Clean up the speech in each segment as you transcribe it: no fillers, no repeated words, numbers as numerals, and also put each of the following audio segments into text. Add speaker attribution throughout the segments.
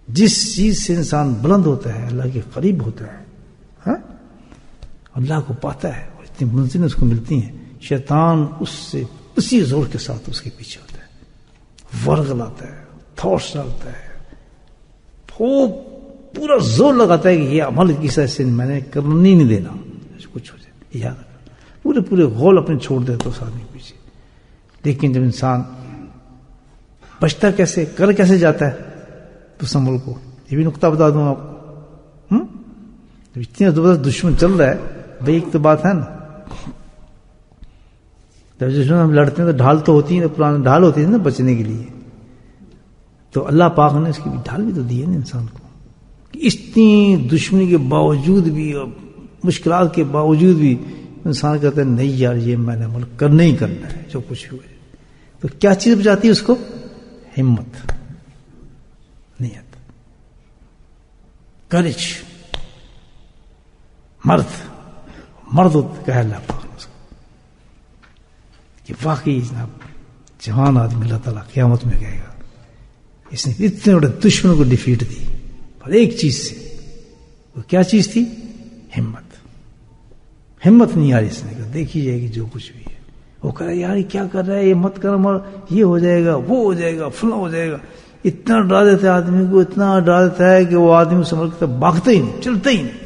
Speaker 1: جس چیز سے انسان بلند ہوتا ہے اللہ کے قریب ہوتا ہے، ہاں اللہ کو پاتا ہے، اور اتنی منزلیں اس کو ملتی ہیں، شیطان اس سے اسی زور کے ساتھ اس کے پیچھے ہوتا ہے، ورغلاتا ہے، تھوٹس ڈالتا ہے، وہ پورا زور لگاتا ہے کہ یہ عمل کس طرح سے میں نے کرنے نہیں دینا، کچھ ہو جائے یاد رکھنا، پورے غول اپنے چھوڑ دے تو اس آدمی کے پیچھے۔ لیکن جب انسان بچتا کیسے، کر کیسے جاتا ہے اس عمل کو، یہ بھی نقطہ بتا دوں آپ کو۔ جب اتنا زبردست دشمن چل رہا ہے بھائی، ایک تو بات ہے نا، جب دشمن ہم لڑتے ہیں تو ڈھال تو ہوتی ہے، پرانا ڈھال ہوتی ہے نا بچنے کے لیے، تو اللہ پاک نے اس کی بھی ڈھال بھی تو دی ہے نا انسان کو، کہ اتنی دشمنی کے باوجود بھی اور مشکلات کے باوجود بھی انسان کہتا ہے نہیں یار یہ میں نے عمل کرنا ہی کرنا ہے جو کچھ ہوئے۔ تو کیا چیز بچاتی ہے اس کو؟ ہمت، نیت، کرج، مرد کہہ اللہ پاک نے اس کو کہ واقعی جناب جوان آدمی اللہ تعالیٰ قیامت میں کہے گا اس نے اتنے بڑے دشمنوں کو ڈیفیٹ دی اور ایک چیز سے، وہ کیا چیز تھی؟ ہمت نہیں آ رہی اس نے کہا دیکھی جائے گی جو کچھ بھی ہے، وہ کہہ رہا ہے یار کیا کر رہا ہے یہ مت کر، یہ ہو جائے گا وہ ہو جائے گا فلاں ہو جائے گا، اتنا ڈرا دیتا ہے آدمی کو، اتنا ڈرا دیتا ہے کہ وہ آدمی سمجھ کرتا بھاگتا ہی نہیں، چلتا ہی نہیں۔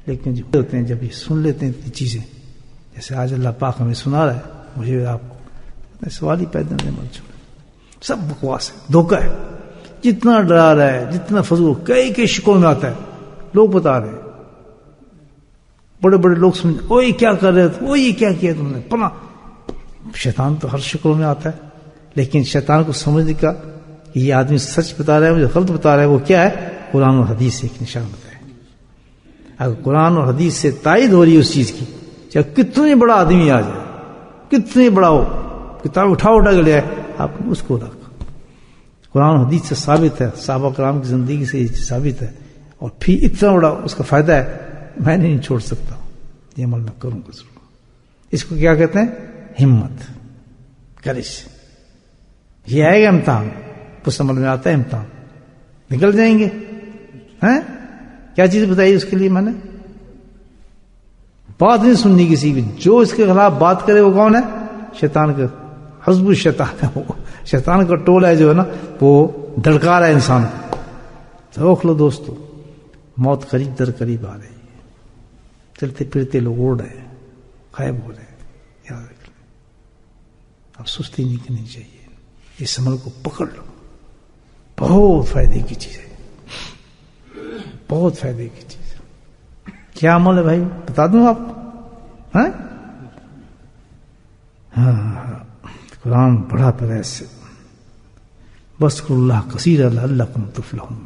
Speaker 1: لیکن جو ہوتے ہیں جب یہ سن لیتے ہیں اتنی چیزیں، جیسے آج اللہ پاک ہمیں سنا رہا ہے، مجھے آپ کو سوال ہی پیدا نہیں مل چھوڑے، سب بکواس ہے، دھوکہ ہے، جتنا ڈرا رہا ہے جتنا فضول، کئی شکلوں میں آتا ہے، لوگ بتا رہے ہیں، بڑے لوگ سمجھ وہ یہ کیا کر رہے تھے، وہ یہ کیا کیا تم نے پنا۔ شیطان تو ہر شکلوں میں آتا ہے، لیکن شیطان کو سمجھنے کا کہ یہ آدمی سچ بتا رہا ہے مجھے غلط بتا رہا ہے، وہ کیا ہے؟ قرآن اور حدیث سے ایک نشان بتایا۔ اگر قرآن اور حدیث سے تائید ہو رہی ہے اس چیز کی، چاہے کتنے بڑا آدمی آ جائے، کتنے بڑا ہو، کتاب اٹھا کے لے آئے، آپ نے اس کو رکھ، قرآن اور حدیث سے ثابت ہے، صحابہ کرام کی زندگی سے یہ ثابت ہے، اور پھر اتنا بڑا اس کا فائدہ ہے، میں نہیں چھوڑ سکتا، یہ عمل میں کروں گا ضرور۔ اس کو کیا کہتے ہیں؟ ہمت، کرش۔ یہ آئے گا امتحان، اس عمل میں آتا ہے امتحان، نکل جائیں گے۔ ہیں کیا چیز بتائی اس کے لیے میں نے؟ بات نہیں سننی کسی کی، جو اس کے خلاف بات کرے وہ کون ہے؟ شیطان کا حزب الشیطان ہے، وہ شیطان کا ٹول ہے جو ہے نا، وہ دھڑکا رہا ہے انسان کو۔ روک لو دوستو، موت قریب در قریب آ رہی ہے، چلتے پھرتے لوگ اڑ رہے ہیں، غائب ہو رہے ہیں، یاد رکھ لیں۔ اب سستی نہیں کرنی چاہیے، اس عمل کو پکڑ لو، بہت فائدے کی چیز ہے، بہت فائدے کی چیز ہے۔ کیا عمل ہے بھائی بتا دوں آپ؟ ہاں قرآن بڑا پر ایسے وَاذْكُرُوا اللَّهَ كَثِيرًا لَعَلَّكُمْ تُفْلِحُونَ،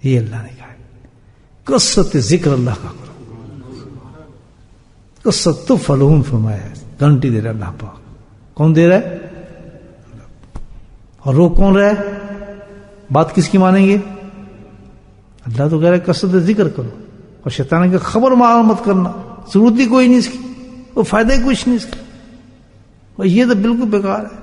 Speaker 1: یہ اللہ نے کہا ہے، کثرت ذکر اللہ کا کرو، کثرت تفلحون فرمایا ہے، گارنٹی دے رہا ہے اللہ پاک۔ کون دے رہا ہے؟ اور روک کون رہا ہے؟ بات کس کی مانیں گے؟ اللہ تو کہہ رہا ہے کثرت ذکر کرو، اور شیطان کی خبر مت کرنا، ضرورت ہی کوئی نہیں اس کی، وہ فائدہ ہی کچھ نہیں اس کا، اور یہ تو بالکل بیکار ہے۔